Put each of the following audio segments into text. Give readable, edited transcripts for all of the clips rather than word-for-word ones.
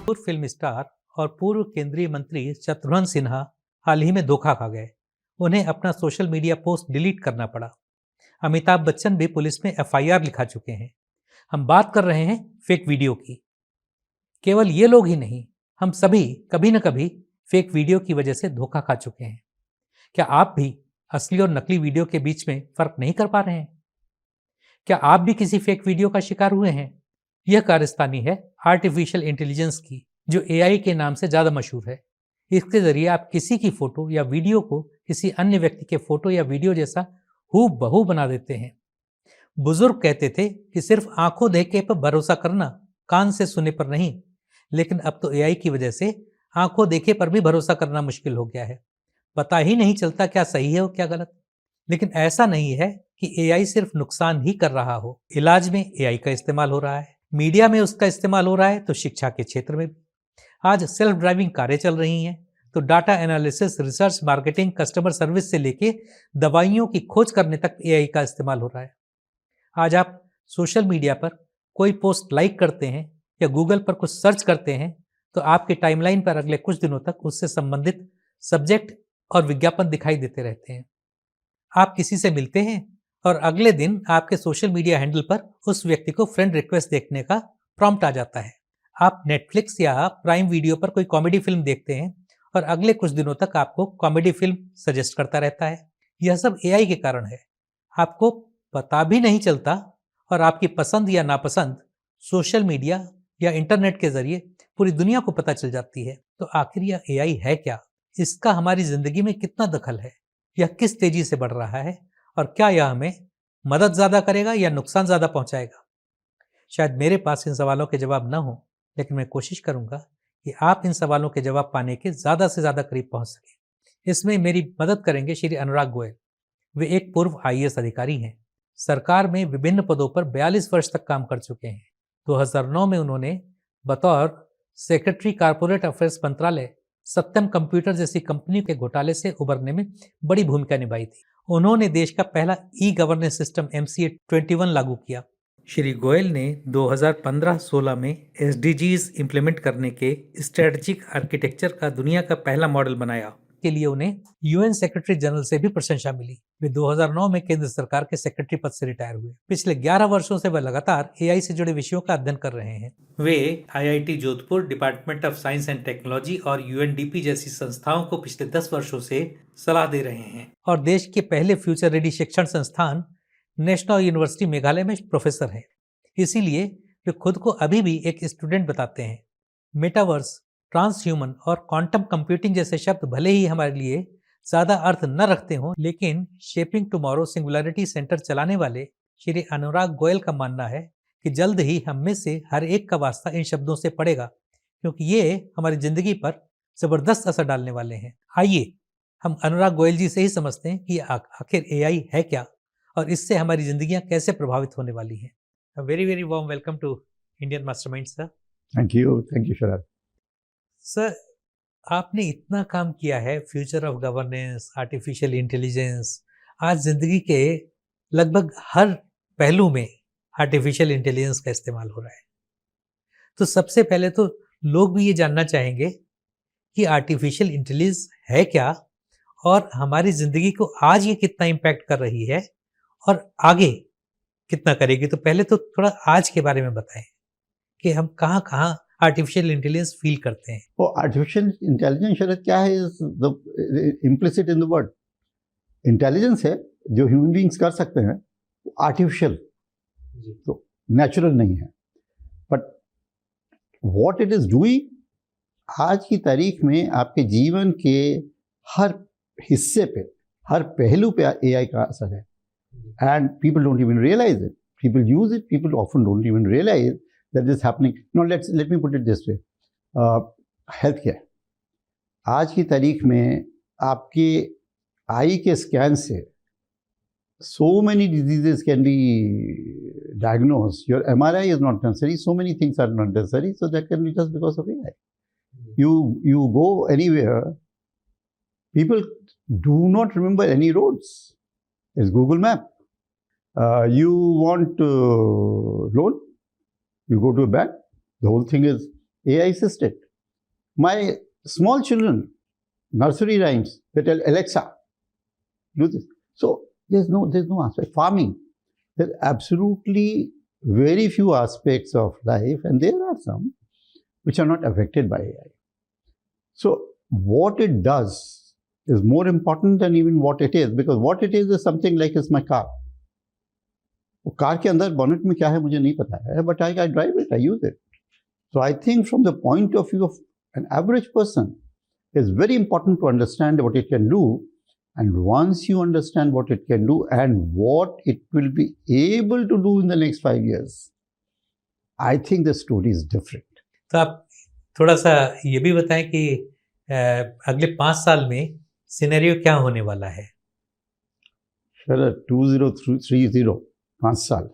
पूर्व film star और पूर्व केंद्रीय मंत्री शत्रुघ्न सिन्हा हाल ही में धोखा खा गए। उन्हें अपना सोशल मीडिया पोस्ट डिलीट करना पड़ा। अमिताभ बच्चन भी पुलिस में एफआईआर लिखा चुके हैं। हम बात कर रहे हैं फेक वीडियो की। केवल ये लोग ही नहीं, हम सभी कभी न कभी फेक वीडियो की वजह से धोखा खा चुके हैं। क्या आप भी असली और नकली वीडियो के बीच में फर्क नहीं कर पा रहे हैं? क्या आप भी किसी फेक वीडियो का शिकार हुए हैं? यह कारस्तानी है आर्टिफिशियल इंटेलिजेंस की, जो एआई के नाम से ज्यादा मशहूर है। इसके जरिए आप किसी की फोटो या वीडियो को किसी अन्य व्यक्ति के फोटो या वीडियो जैसा हूबहू बना देते हैं। बुजुर्ग कहते थे कि सिर्फ आंखों देखे पर भरोसा करना, कान से सुने पर नहीं। लेकिन अब तो एआई की वजह से आंखों देखे पर भी भरोसा करना मुश्किल हो गया है। पता ही नहीं चलता क्या सही है और क्या गलत। लेकिन ऐसा नहीं है कि एआई सिर्फ नुकसान ही कर रहा हो। इलाज में एआई का इस्तेमाल हो रहा है, मीडिया में उसका इस्तेमाल हो रहा है, तो शिक्षा के क्षेत्र में भी। आज सेल्फ ड्राइविंग कारें चल रही हैं, तो data analysis, research, marketing, customer service से लेके दवाइयों की खोज करने तक एआई का इस्तेमाल हो रहा है। आज आप सोशल मीडिया पर कोई पोस्ट लाइक करते हैं या गूगल पर कुछ सर्च करते हैं, तो आपके टाइमलाइन पर अगले कुछ दिनों तक उससे संबंधित सब्जेक्ट और विज्ञापन दिखाई देते रहते हैं। आप किसी से मिलते हैं और अगले दिन आपके सोशल मीडिया हैंडल पर उस व्यक्ति को फ्रेंड रिक्वेस्ट देखने का प्रॉम्प्ट आ जाता है। आप नेटफ्लिक्स या प्राइम वीडियो पर कोई कॉमेडी फिल्म देखते हैं और अगले कुछ दिनों तक आपको कॉमेडी फिल्म सजेस्ट करता रहता है। यह सब एआई के कारण है। आपको पता भी नहीं चलता और आपकी पसंद या नापसंद सोशल मीडिया या इंटरनेट के जरिए पूरी दुनिया को पता चल जाती है। तो आखिर यह एआई है क्या? इसका हमारी जिंदगी में कितना दखल है? यह किस तेजी से बढ़ रहा है? और क्या यह हमें मदद ज्यादा करेगा या नुकसान ज्यादा पहुंचाएगा? शायद मेरे पास इन सवालों के जवाब न हो, लेकिन मैं कोशिश करूंगा कि आप इन सवालों के जवाब पाने के ज्यादा से ज्यादा करीब पहुंच सके। इसमें मेरी मदद करेंगे श्री अनुराग गोयल। वे एक पूर्व आईएएस अधिकारी हैं। सरकार में विभिन्न पदों पर 42 वर्ष तक काम कर चुके हैं। 2009 में उन्होंने बतौर सेक्रेटरी कारपोरेट अफेयर्स मंत्रालय सत्यम कंप्यूटर जैसी कंपनी के घोटाले से उबरने में बड़ी भूमिका निभाई थी। उन्होंने देश का पहला ई गवर्नेंस सिस्टम MCA 21 लागू किया। श्री गोयल ने 2015-16 में SDGs इंप्लीमेंट करने के स्ट्रेटेजिक आर्किटेक्चर का दुनिया का पहला मॉडल बनाया। के लिए उन्हें यूएन सेक्रेटरी जनरल से भी प्रशंसा मिली। वे 2009 में केंद्र सरकार के सेक्रेटरी पद से रिटायर हुए। पिछले 11 वर्षों से वह लगातार एआई से जुड़े विषयों का अध्ययन कर रहे हैं। वे IIT Jodhpur, department of science and technology और UNDP जैसी संस्थाओं को पिछले 10 वर्षों से सलाह दे रहे हैं और देश के पहले फ्यूचर रेडी शिक्षण संस्थान नेशनल यूनिवर्सिटी मेघालय में प्रोफेसर हैं। इसीलिए वे खुद को अभी भी एक स्टूडेंट बताते हैं। मेटावर्स, ट्रांसह्यूमन और क्वांटम कंप्यूटिंग जैसे शब्द भले ही हमारे लिए ज्यादा अर्थ न रखते हों, लेकिन शेपिंग टुमारो सिंगुलैरिटी सेंटर चलाने वाले श्री अनुराग गोयल का मानना है कि जल्द ही हम में से हर एक का वास्ता इन शब्दों से पड़ेगा, क्योंकि ये हमारी जिंदगी पर जबरदस्त असर डालने वाले हैं। आइए हम अनुराग गोयल जी से ही समझते हैं कि आखिर एआई है क्या और इससे हमारी जिंदगियां कैसे प्रभावित होने वाली हैं। Very very warm welcome to Indian Masterminds sir. Thank you Sharad. Sir, आपने इतना काम किया है, future of governance, artificial intelligence. आज जिंदगी के लगभग हर पहलू में आर्टिफिशियल इंटेलिजेंस का इस्तेमाल हो रहा है। तो सबसे पहले तो लोग भी ये जानना चाहेंगे कि आर्टिफिशियल इंटेलिजेंस है क्या और हमारी जिंदगी को आज ये कितना इम्पैक्ट कर रही है और आगे कितना करेगी। तो पहले तो थोड़ा आज के बारे में बताएं कि हम कहाँ कहाँ आर्टिफिशियल इंटेलिजेंस फील करते हैं। वो आर्टिफिशियल इंटेलिजेंस शरद क्या है? Implicit in the word intelligence है जो ह्यूमन बीइंग्स कर सकते हैं, आर्टिफिशियल तो नेचुरल नहीं है। But what it is doing आज की तारीख में आपके जीवन के हर हिस्से पे, हर पहलू पे एआई का असर है। And people don't even realise it. People use it, people often don't even realise that is happening. Now let me put it this way. Healthcare. आज की तारीख में आपके आई के स्कैन से so many diseases can be diagnosed. Your MRI is not necessary. So many things are not necessary. So that can be just because of AI. You go anywhere, people do not remember any roads. There's Google Map. You want loan? You go to a bank, the whole thing is AI assisted. My small children, nursery rhymes, they tell Alexa, do this. So there's no aspect. Farming, there's absolutely very few aspects of life, and there are some which are not affected by AI. So what it does is more important than even what it is, because what it is something like is my car. वो car के अंदर bonnet में क्या है मुझे नहीं पता है, but I drive it, I use it. So I think from the point of view of an average person, it's very important to understand what it can do. And once you understand what it can do and what it will be able to do in the next 5 years, I think the story is different. तो आप थोड़ा सा ये भी बताएं कि अगले 5 साल में सिनेरियो क्या होने वाला है? Sure, 2030, 5 साल.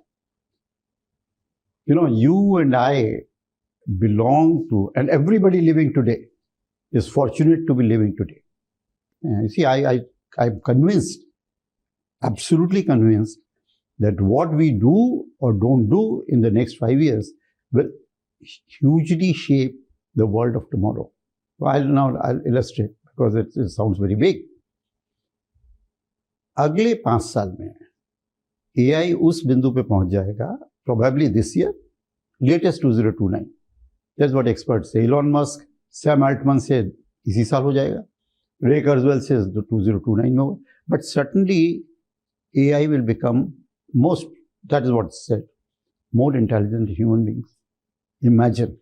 You know, you and I belong to, and everybody living today is fortunate to be living today. You see, I'm convinced, absolutely convinced, that what we do or don't do in the next 5 years will hugely shape the world of tomorrow. So I'll illustrate because it sounds very big. अगले 5 साल में AI उस बिंदु पे पहुंच जाएगा, probably this year, latest 2029. That's what experts say. Elon Musk, Sam Altman said इसी साल हो जाएगा. Ray Kurzweil says 2029 में होगा. But certainly AI will become that is what's said, more intelligent human beings. Imagine.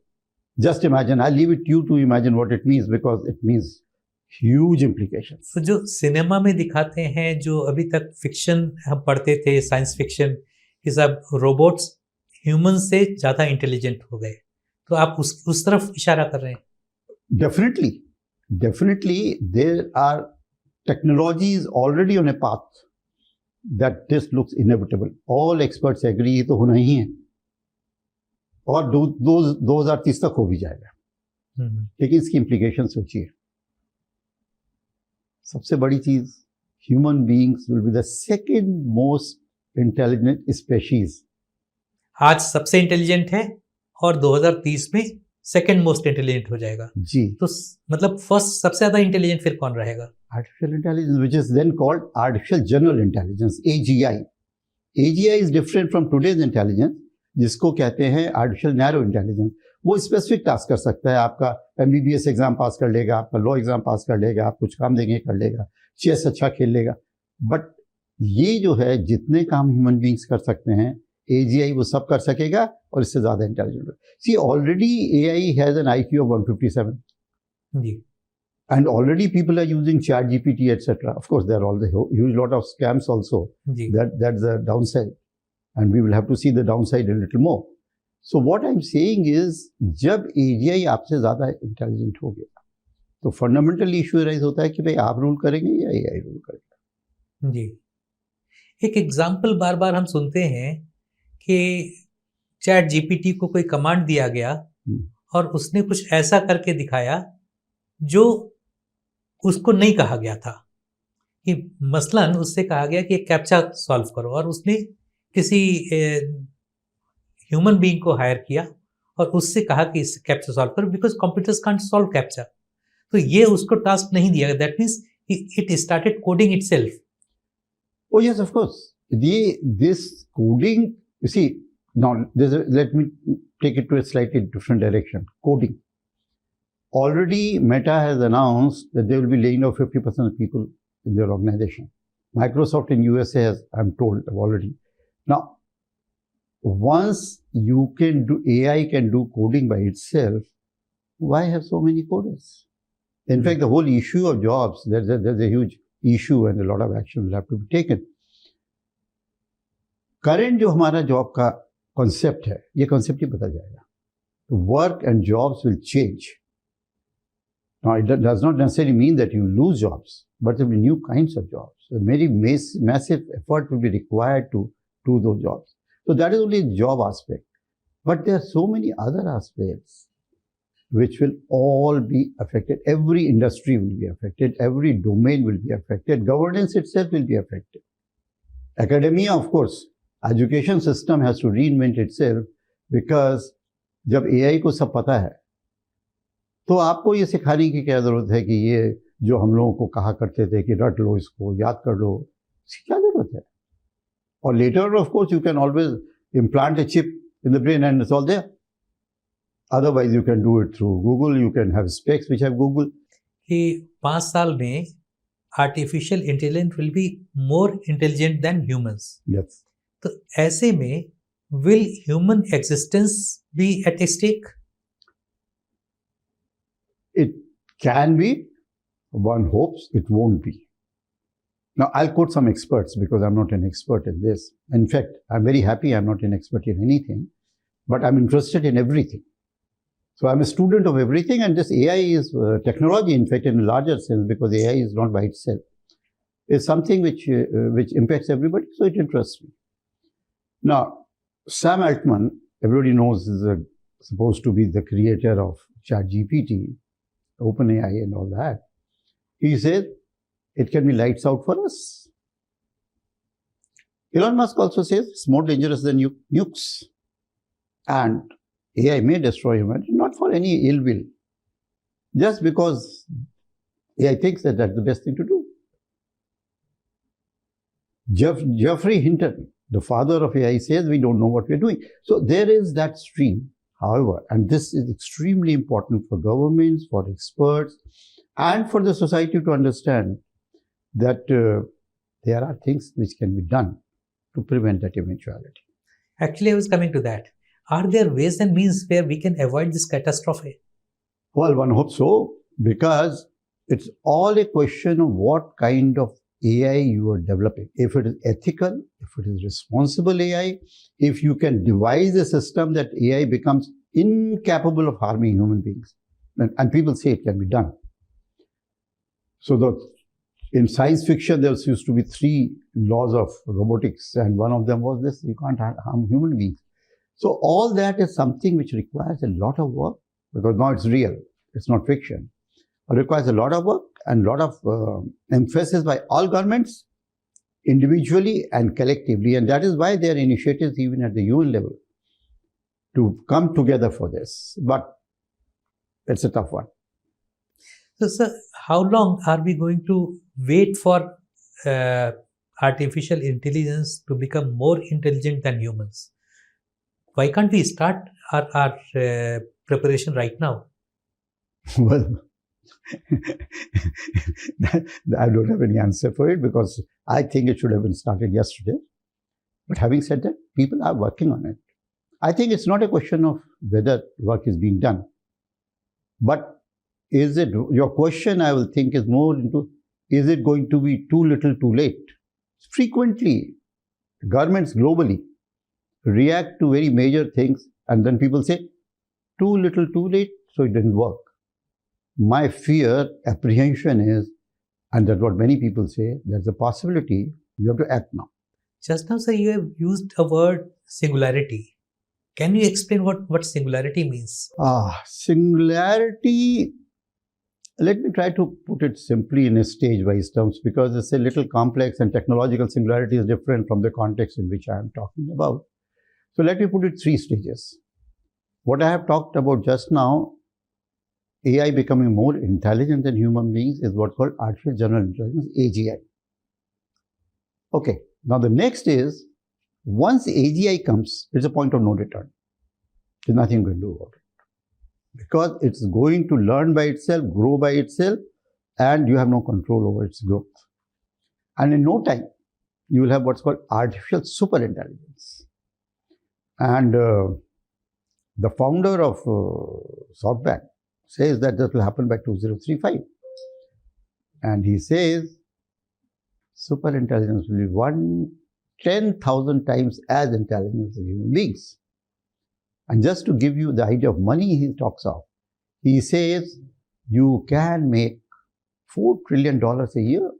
Just imagine. I'll leave it to you to imagine what it means, because it means huge implications. तो जो cinema में दिखाते हैं, जो अभी तक fiction हम पढ़ते थे, साइंस फिक्शन, कि सब रोबोट्स ह्यूमन से ज़्यादा इंटेलिजेंट हो गए, तो आप उस तरफ इशारा कर रहे हैं? Definitely there are technologies already on a path that this looks inevitable. All experts agree ये तो होना ही है, और 2030 तक हो भी जाएगा. लेकिन इसकी इम्प्लीकेशन सोचिए. सबसे बड़ी चीज, human beings will be the second most intelligent species. आज सबसे इंटेलिजेंट है और 2030 में सेकंड मोस्ट इंटेलिजेंट हो जाएगा जी. तो मतलब फर्स्ट सबसे ज्यादा इंटेलिजेंट फिर कौन रहेगा? Artificial intelligence, which is then called artificial general intelligence, AGI. AGI is different from today's intelligence, जिसको कहते हैं आर्टिफिशियल नैरो इंटेलिजेंस. वो स्पेसिफिक टास्क कर सकता है. आपका MBBS एग्जाम पास कर लेगा, आपका लॉ एग्जाम पास कर लेगा, आप कुछ काम देंगे कर लेगा, चेस अच्छा खेल लेगा. बट ये जो है, जितने काम ह्यूमन बींग्स कर सकते हैं, AGI वो सब कर सकेगा और इससे ज्यादा intelligent. See already AI has an IQ of 157 जी. and already people are using ChatGPT etc. Of course there are all the huge lot of scams also. That's the downside, and we will have to see the downside a little more. So what I'm saying is, जब AGI आपसे ज्यादा intelligent हो गया, तो fundamental issue rise होता है कि भाई आप रूल करेंगे या AI रूल करेगा. जी. एक एग्जाम्पल बार बार हम सुनते हैं कि ChatGPT को कोई कमांड दिया गया और उसने कुछ ऐसा करके दिखाया जो उसको नहीं कहा गया था. कि मसलन उससे कहा गया कि एक कैप्चा सॉल्व करो, और उसने किसी ह्यूमन बीइंग को हायर किया और उससे कहा कि इस कैप्चा सॉल्व करो, because computers can't solve captcha. तो ये उसको टास्क नहीं दिया गया. That means it started coding itself. Oh yes, of course. This coding, you see, now let me take it to a slightly different direction. Coding. Already Meta has announced that they will be laying off 50% of people in their organization. Microsoft in USA has, I'm told, already. Now, once AI can do coding by itself, why have so many coders? In fact, the whole issue of jobs, there's a huge issue and a lot of action will have to be taken. Current जो हमारा job का concept है, ये concept ही बदल जाएगा. Work and jobs will change. Now, it does not necessarily mean that you lose jobs, but there will be new kinds of jobs. So very massive effort will be required to do those jobs. So that is only the job aspect. But there are so many other aspects which will all be affected. Every industry will be affected. Every domain will be affected. Governance itself will be affected. Academia, of course, education system has to reinvent itself, because जब AI को सब पता है, तो आपको ये सिखाने की क्या ज़रूरत है कि ये जो हम लोगों को कहा करते थे कि रट लो इसको, याद कर लो, इसकी क्या ज़रूरत है? और later of course you can always implant a chip in the brain and it's all there. Otherwise, you can do it through Google. You can have specs which have Google. कि 5 साल में artificial intelligence will be more intelligent than humans. Yes. तो ऐसे में will human existence be at a stake? It can be. One hopes it won't be. Now, I'll quote some experts because I'm not an expert in this. In fact, I'm very happy I'm not an expert in anything, but I'm interested in everything. So I'm a student of everything, and this AI is technology, in fact, in a larger sense, because AI is not by itself. It's something which impacts everybody, so it interests me. Now, Sam Altman, everybody knows, is supposed to be the creator of ChatGPT, OpenAI and all that. He said, it can be lights out for us. Elon Musk also says it's more dangerous than nukes. And AI may destroy humanity, not for any ill will, just because AI thinks that that's the best thing to do. Geoffrey Hinton, the father of AI, says we don't know what we're doing. So there is that stream, however, and this is extremely important for governments, for experts, and for the society to understand that there are things which can be done to prevent that eventuality. Actually, I was coming to that. Are there ways and means where we can avoid this catastrophe? Well, one hopes so, because it's all a question of what kind of AI you are developing. If it is ethical, if it is responsible AI, if you can devise a system that AI becomes incapable of harming human beings. And people say it can be done. So in science fiction, there used to be 3 laws of robotics, and one of them was this: you can't harm human beings. So all that is something which requires a lot of work, because now it's real, it's not fiction. It requires a lot of work and a lot of emphasis by all governments, individually and collectively. And that is why there are initiatives even at the UN level to come together for this. But it's a tough one. So, sir, how long are we going to wait for artificial intelligence to become more intelligent than humans? Why can't we start our preparation right now? Well, I don't have any answer for it, because I think it should have been started yesterday. But having said that, people are working on it. I think it's not a question of whether work is being done, but is it, your question I will think is more into, is it going to be too little too late? Frequently, governments globally react to very major things, and then people say, too little too late, so it didn't work. My fear, apprehension is, and that's what many people say, there's a possibility you have to act now. Just now, sir, you have used a word singularity. Can you explain what singularity means? Singularity, let me try to put it simply in a stage-wise terms, because it's a little complex, and technological singularity is different from the context in which I am talking about. So let me put it 3 stages. What I have talked about just now, AI becoming more intelligent than human beings, is what's called artificial general intelligence, AGI. Okay, now the next is, once AGI comes, it's a point of no return. There's nothing you can do about it, because it's going to learn by itself, grow by itself, and you have no control over its growth. And in no time, you will have what's called artificial superintelligence. And the founder of SoftBank says that will happen by 2035. And he says superintelligence will be 10,000 times as intelligent as human beings. And just to give you the idea of money he talks of, he says you can make $4 trillion a year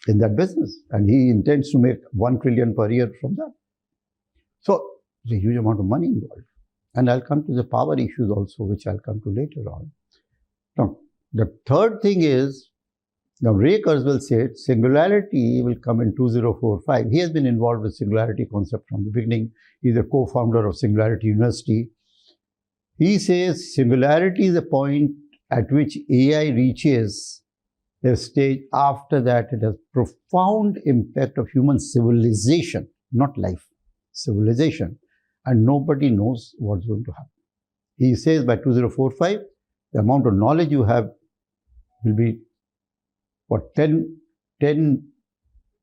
in that business. And he intends to make 1 trillion per year from that. So there's a huge amount of money involved. And I'll come to the power issues also, which I'll come to later on. Now, the third thing is, now Ray Kurzweil said singularity will come in 2045. He has been involved with singularity concept from the beginning. He's a co-founder of Singularity University. He says singularity is a point at which AI reaches a stage. After that, it has profound impact of human civilization, not life, civilization, and nobody knows what's going to happen. He says by 2045, the amount of knowledge you have will be, what, 10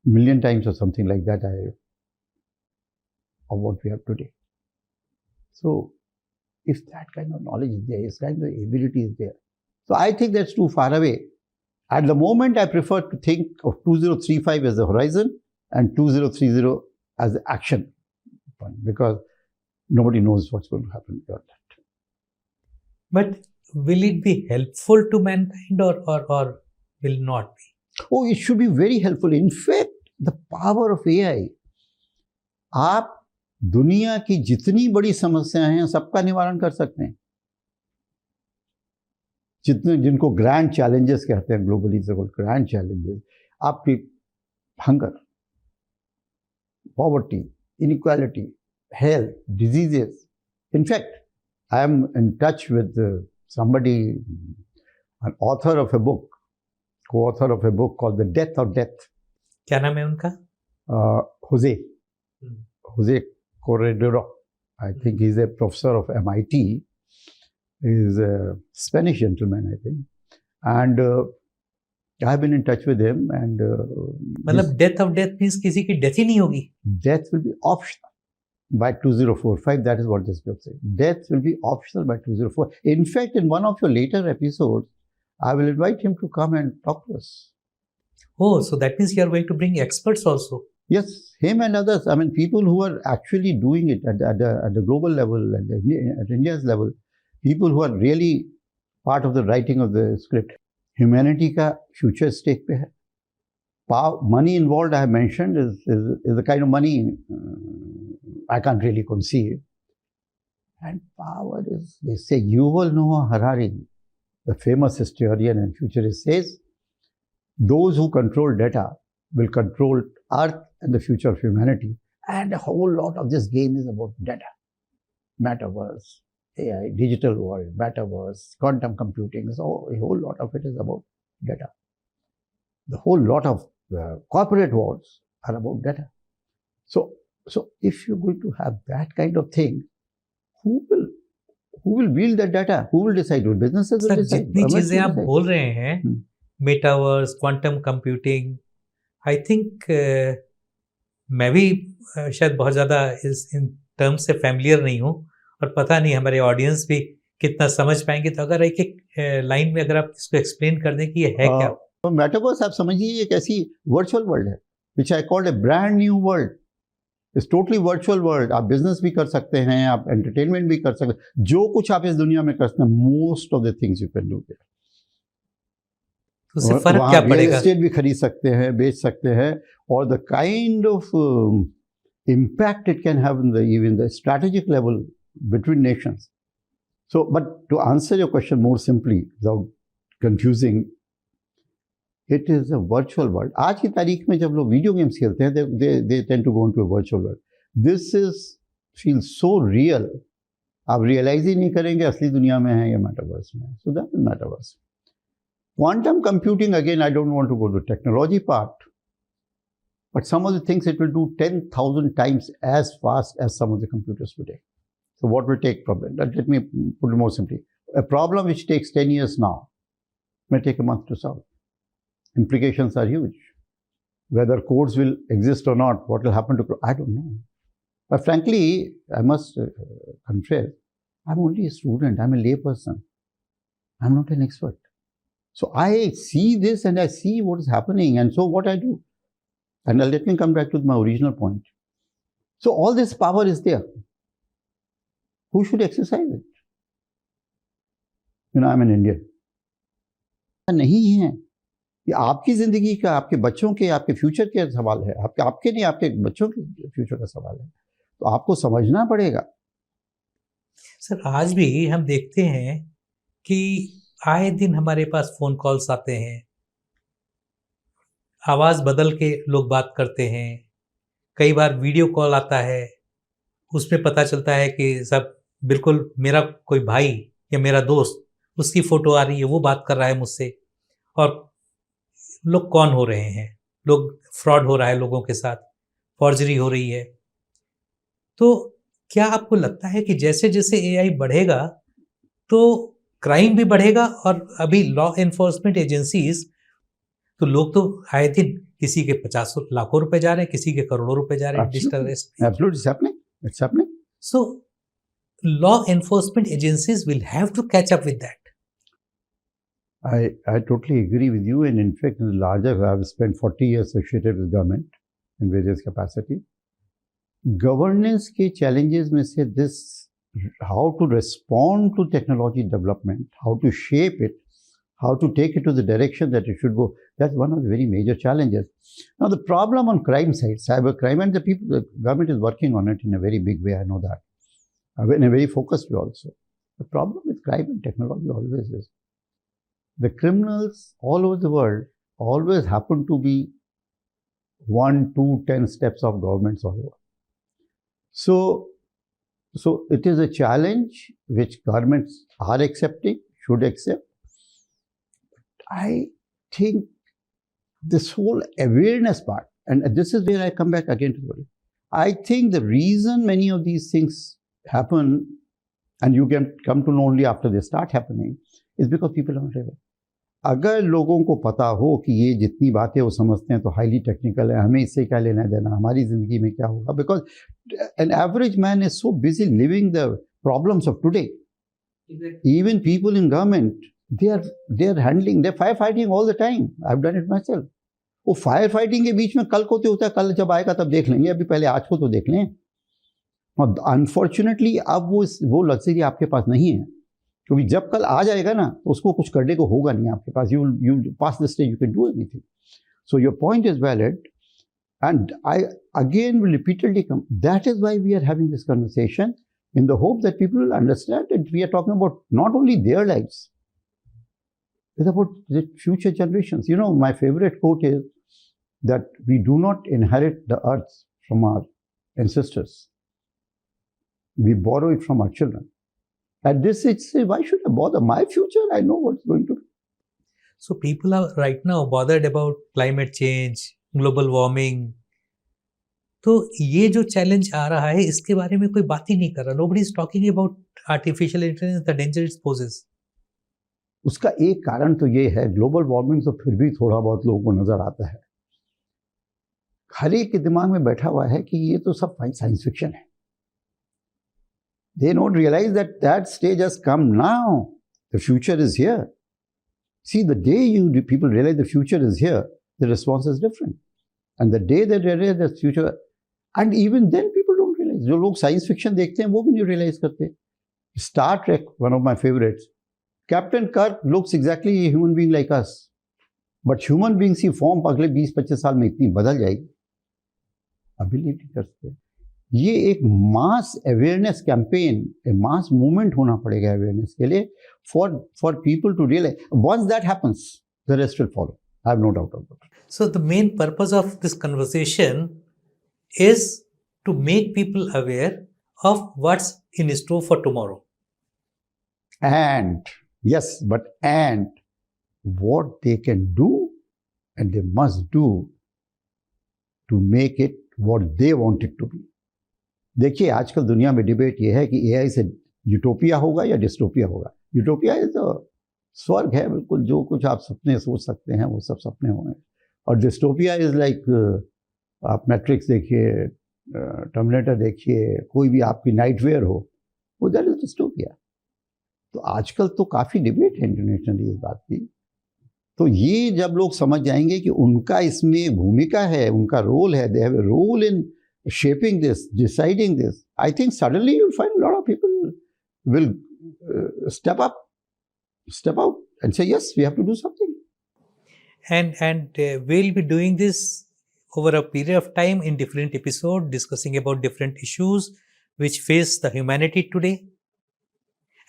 million times or something like that of what we have today. So, if that kind of knowledge is there, this kind of ability is there. So I think that's too far away. At the moment, I prefer to think of 2035 as the horizon and 2030 as the action point, because nobody knows what's going to happen beyond that. But will it be helpful to mankind or will not be? Oh, it should be very helpful. In fact, the power of AI, आप दुनिया की जितनी बड़ी समस्याएं हैं सबका निवारण कर सकते हैं. जिनको ग्रैंड चैलेंजेस कहते हैं ग्लोबली, ग्रैंड चैलेंजेस, आपकी hunger, poverty, inequality, health, diseases. In fact I am in touch with somebody, an author of a book, co-author of a book called The Death of Death. क्या नाम है उनका? Jose Corredero. I think he's a professor of MIT. He's a Spanish gentleman, I think. And I've been in touch with him. And मतलब death of death means किसी की death ही नहीं होगी? Death will be optional by 2045. That is what this book says. Death will be optional by 2045. In fact, in one of your later episodes, I will invite him to come and talk to us. Oh, so that means you are going to bring experts also? Yes, him and others. I mean, people who are actually doing it at the global level, at India's level, people who are really part of the writing of the script. Humanity का future stake पे है. Money involved, I have mentioned, is the kind of money I can't really conceive. And power is, they say, Yuval Noah Harari, the famous historian and futurist, says, those who control data will control Earth and the future of humanity. And a whole lot of this game is about data. Metaverse, AI, digital world, metaverse, quantum computing. So a whole lot of it is about data. The whole lot of corporate wars are about data. So if you're going to have that kind of thing, who will wield that data? Who will decide? Will businesses will decide? जितनी चीजें आप बोल रहे हैं, metaverse, quantum computing, I think मैं भी शायद बहुत ज़्यादा इन टर्म्स से फैमिलियर नहीं हूँ और पता नहीं हमारे ऑडियंस भी कितना समझ पाएंगे. तो अगर एक लाइन में अगर आप इसको एक्सप्लेन कर दें कि ये है क्या? तो मेटावर्स आप समझिए एक ऐसी वर्चुअल वर्ल्ड है which I called a brand new world. It's totally virtual world. आप बिजनेस भी कर सकते हैं, आप एंटरटेनमेंट भी कर सकते हैं, जो कुछ आप इस दुनिया में कर सकते हैं, most of the things you can do their. उससे फर्क क्या पड़ेगा? रियल एस्टेट भी खरीद सकते हैं, बेच सकते हैं, और the kind of impact it can have in even the strategic level between nations. So, but to answer your question more simply, without confusing, it is a virtual world. आज की तारीख में जब लोग वीडियो गेम्स खेलते हैं, they tend to go into a virtual world. This feels so real. आप realise ही नहीं करेंगे असली दुनिया में है या मेटावर्स में. So that is metaverse. Quantum computing, again, I don't want to go to the technology part, but some of the things it will do 10,000 times as fast as some of the computers today. So what will take problem? Let me put it more simply. A problem which takes 10 years now may take a month to solve. Implications are huge. Whether codes will exist or not, what will happen to, I don't know. But frankly, I must confess, I'm only a student, I'm a lay person. I'm not an expert. So I see this and I see what is happening, and so what I do. And let me come back to my original point. So all this power is there. Who should exercise it? You know, I'm an Indian. नहीं है. ये आपकी जिंदगी का, आपके बच्चों के, आपके फ्यूचर के सवाल है. आपके नहीं, आपके बच्चों के फ्यूचर का सवाल है. तो आपको समझना पड़ेगा. सर, आज भी हम देखते हैं कि आए दिन हमारे पास फोन कॉल्स आते हैं, आवाज बदल के लोग बात करते हैं, कई बार वीडियो कॉल आता है, उसमें पता चलता है कि सब बिल्कुल मेरा कोई भाई या मेरा दोस्त, उसकी फोटो आ रही है, वो बात कर रहा है मुझसे, और लोग कौन हो रहे हैं, लोग फ्रॉड हो रहा है लोगों के साथ, फॉर्जरी हो रही है। तो क्या आपको लगता है कि जैसे जैसे एआई बढ़ेगा तो क्राइम भी बढ़ेगा? और अभी लॉ एनफोर्समेंट एजेंसीज, तो लोग तो आए दिन किसी के 50 लाखों रुपए जा रहे हैं, किसी के करोड़ों रुपए जा रहे हैं डिजिटल अरेस्ट में। Absolutely, it's happening. It's happening. So law enforcement agencies will have to catch up with that. I totally agree with you. And in fact, in the larger, I've spent 40 years associated with government in various capacity. Governance के challenges में से this, how to respond to technology development, how to shape it, how to take it to the direction that it should go, that's one of the very major challenges. Now, the problem on crime side, cyber crime, and the government is working on it in a very big way, I know that, in a very focused way also. The problem with crime and technology always is, the criminals all over the world always happen to be 1, 2, 10 steps of governments all over. So it is a challenge which governments are accepting, should accept. I think this whole awareness part, and this is where I come back again to the, I think the reason many of these things happen, and you can come to know only after they start happening, is because people are not aware. अगर लोगों को पता हो कि ये जितनी बातें वो समझते हैं तो हाईली टेक्निकल है, हमें इससे क्या लेना देना, हमारी जिंदगी में क्या होगा, because an average man is so busy living the problems of today. Even people in government, they are handling, they're firefighting all the time. I've done it myself. वो फायर फाइटिंग के बीच में कल को तो होता है, कल जब आएगा तब देख लेंगे, अभी पहले आज को तो देख लें. और अनफॉर्चुनेटली अब वो लग्जरी आपके पास नहीं है, क्योंकि जब कल आ जाएगा ना तो उसको कुछ करने को होगा नहीं आपके पास. You pass this stage, you can do anything. So your point is valid, and I again will repeatedly come. That is why we are having this conversation, in the hope that people will understand that we are talking about not only their lives, it's about the future generations. You know, my favorite quote is that we do not inherit the earth from our ancestors. We borrow it from our children. At this age, say, why should I bother? My future, I know what's going to be. So people are right now bothered about climate change, global warming. तो ये जो challenge आ रहा है इसके बारे में कोई बात ही नहीं कर रहा. Nobody is talking about artificial intelligence, the danger it poses. उसका एक कारण तो ये है, ग्लोबल वार्मिंग तो फिर भी थोड़ा बहुत लोगों को नजर आता है. हर एक के दिमाग में बैठा हुआ है कि ये तो सब साइंस फिक्शन है. They don't realize that stage has come now. The future is here. See, the day people realize the future is here, the response is different. And the day they realize the future, and even then people don't realize. जो लोग science fiction देखते हैं वो भी नहीं realise करते. Star Trek, one of my favorites. Captain Kirk looks exactly a human being like us. But human beings की form अगले 20-25 साल में इतनी बदल जाएगी, अभी नहीं कर सकते. ये एक mass awareness campaign, mass movement होना पड़ेगा अवेयरनेस के लिए, for people to realise. Once that happens, the rest will follow. I have no doubt about it. So the main purpose of this conversation is to make people aware of what's in store for tomorrow. And yes, but what they can do and they must do to make it what they want it to be. देखिए, आजकल दुनिया में debate ये है कि AI से utopia होगा या डिस्टोपिया होगा. यूटोपिया तो स्वर्ग है, बिल्कुल जो कुछ आप सपने सोच सकते हैं वो सब सपने होंगे. और डिस्टोपिया इज लाइक, आप मैट्रिक्स देखिए, टर्मिनेटर देखिए, कोई भी आपकी नाइटवेयर हो, वो दैट इज डिस्टोपिया. तो आजकल तो काफ़ी डिबेट है इंटरनेशनली इस बात की. तो ये जब लोग समझ जाएंगे कि उनका इसमें भूमिका है, उनका रोल है, they have a role in shaping this, deciding this, I think suddenly you'll find a lot of people will step out and say, yes, we have to do something. And we'll be doing this over a period of time in different episodes, discussing about different issues which face the humanity today.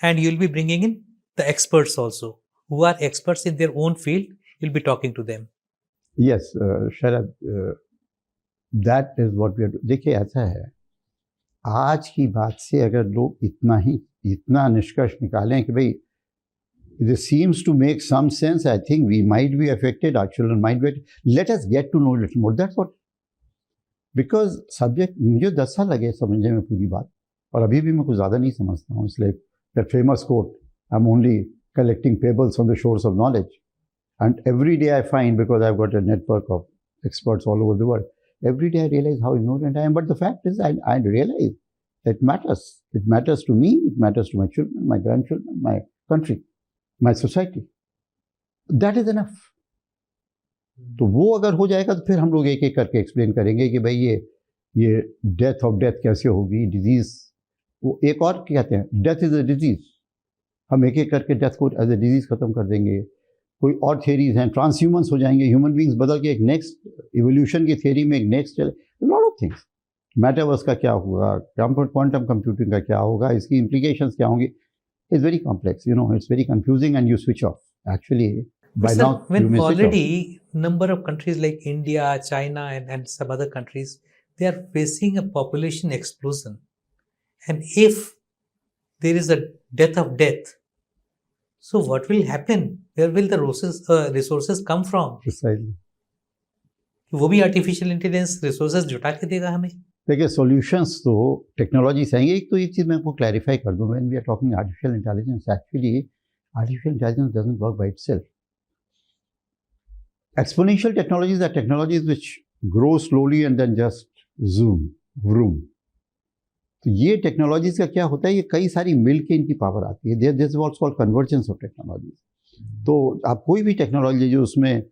And you'll be bringing in the experts also, who are experts in their own field. You'll be talking to them. Yes, Sharad, that is what we are doing. देखिए, ऐसा है, आज की बात से अगर लोग इतना निष्कर्ष निकालें कि भाई this seems to make some sense, I think we might be affected, our children might be. Let us get to know a little more. That's what. Because subject मुझे 10 साल लगे समझने में पूरी बात, और अभी भी मैं कुछ ज़्यादा नहीं समझता हूँ. इसलिए that famous quote, I'm only collecting pebbles on the shores of knowledge. And every day I find, because I've got a network of experts all over the world, every day I realize how ignorant I am. But the fact is, I realize that matters. It matters to me, it matters to my children, my grandchildren, my country, my society. That is enough. तो वो अगर हो जाएगा तो फिर हम लोग एक एक करके एक्सप्लेन करेंगे कि भाई ये डेथ ऑफ डेथ कैसे होगी, डिजीज. वो एक और कहते हैं डेथ इज अ डिजीज. हम एक एक करके डेथ को एज ए डिजीज खत्म कर देंगे. कोई और थियरीज हैं, ट्रांसह्यूमन्स हो जाएंगे, ह्यूमन बींग्स बदल के एक नेक्स्ट इवोल्यूशन की थियरी में एक next lot of things. Metaverse का क्या होगा, क्वांटम कंप्यूटिंग का क्या होगा, इसकी इम्प्लीकेशंस क्या होंगी. It's very complex, it's very confusing, and you switch off. Actually, by sir, now, when you may already number of countries like India, China, and some other countries, they are facing a population explosion. And if there is a death of death, so what will happen? Where will the resources come from? Precisely. वो भी artificial intelligence resources जुटा के देगा हमें. देखिए solutions तो technology से आएंगे. एक तो एक चीज़ मैं आपको क्लैरिफाई कर दूं, when we are talking artificial intelligence, actually artificial intelligence doesn't work by itself. Exponential technologies are technologies which grow slowly and then just vroom. तो ये टेक्नोलॉजीज का क्या होता है, ये कई सारी मिल के इनकी पावर आती है. This is what's called convergence of technology. तो आप कोई भी टेक्नोलॉजी जो उसमें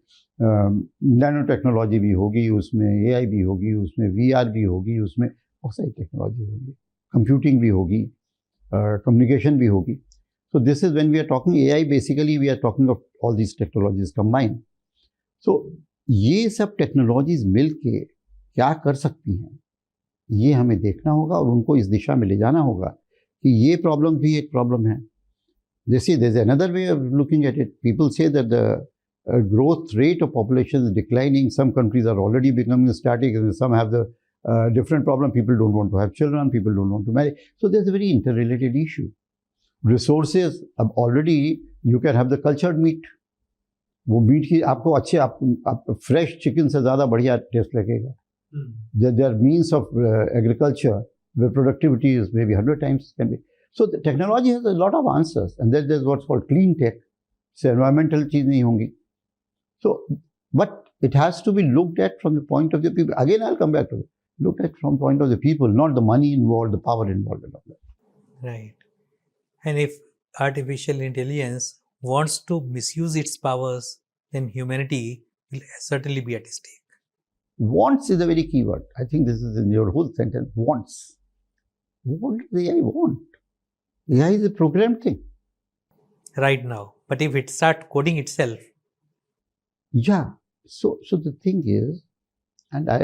नैनो टेक्नोलॉजी भी होगी, उसमें एआई भी होगी, उसमें वीआर भी होगी, उसमें बहुत सारी टेक्नोलॉजी होगी, कंप्यूटिंग भी होगी, कम्युनिकेशन भी होगी. So this is when we are talking AI, basically we are talking of all these technologies combined. सो ये सब टेक्नोलॉजीज मिल के क्या कर सकती हैं, ये हमें देखना होगा और उनको इस दिशा में ले जाना होगा कि ये प्रॉब्लम भी एक प्रॉब्लम है. जैसे there is another way of looking at it. People say that the growth rate of population is declining. Some countries are already becoming static, and some have the different problem. People don't want to have children, people don't want to marry. So there's a very interrelated issue. Resources, already you can have the cultured meat. वो meet की आपको अच्छे आप fresh chicken से ज़्यादा बढ़िया test लगेगा. There are means of agriculture where productivity is maybe 100 times can be. So the technology has a lot of answers, and there's what's called clean tech. So environmental चीज़ नहीं होंगी. So, but it has to be looked at from the point of the people. Again, I'll come back to it. Looked at from the point of the people, not the money involved, the power involved in all that. Right. And if artificial intelligence wants to misuse its powers, then humanity will certainly be at stake. Wants is a very key word. I think this is in your whole sentence. Wants. What does AI want? AI is a programmed thing. Right now. But if it starts coding itself. Yeah. So the thing is, and I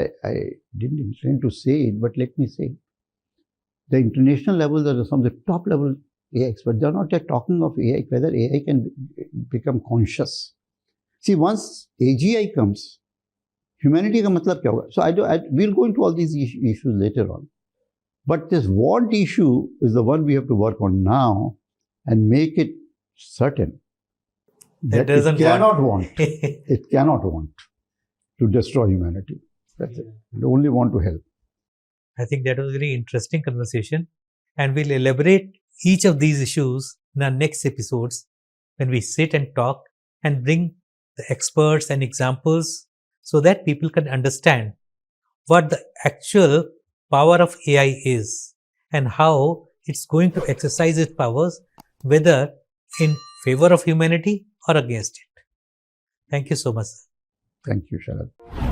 didn't intend to say it, but let me say, the international levels are some of the top level AI experts. They are not yet talking of AI, whether AI can become conscious. See, once AGI comes, humanity का मतलब क्या होगा? So we'll go into all these issues later on. But this want issue is the one we have to work on now and make it certain that it cannot want. It cannot want to destroy humanity. That's it. They only want to help. I think that was a very interesting conversation, and we'll elaborate each of these issues in our next episodes when we sit and talk and bring the experts and examples so that people can understand what the actual power of AI is and how it's going to exercise its powers, whether in favor of humanity or against it. Thank you so much. Thank you, Sharad.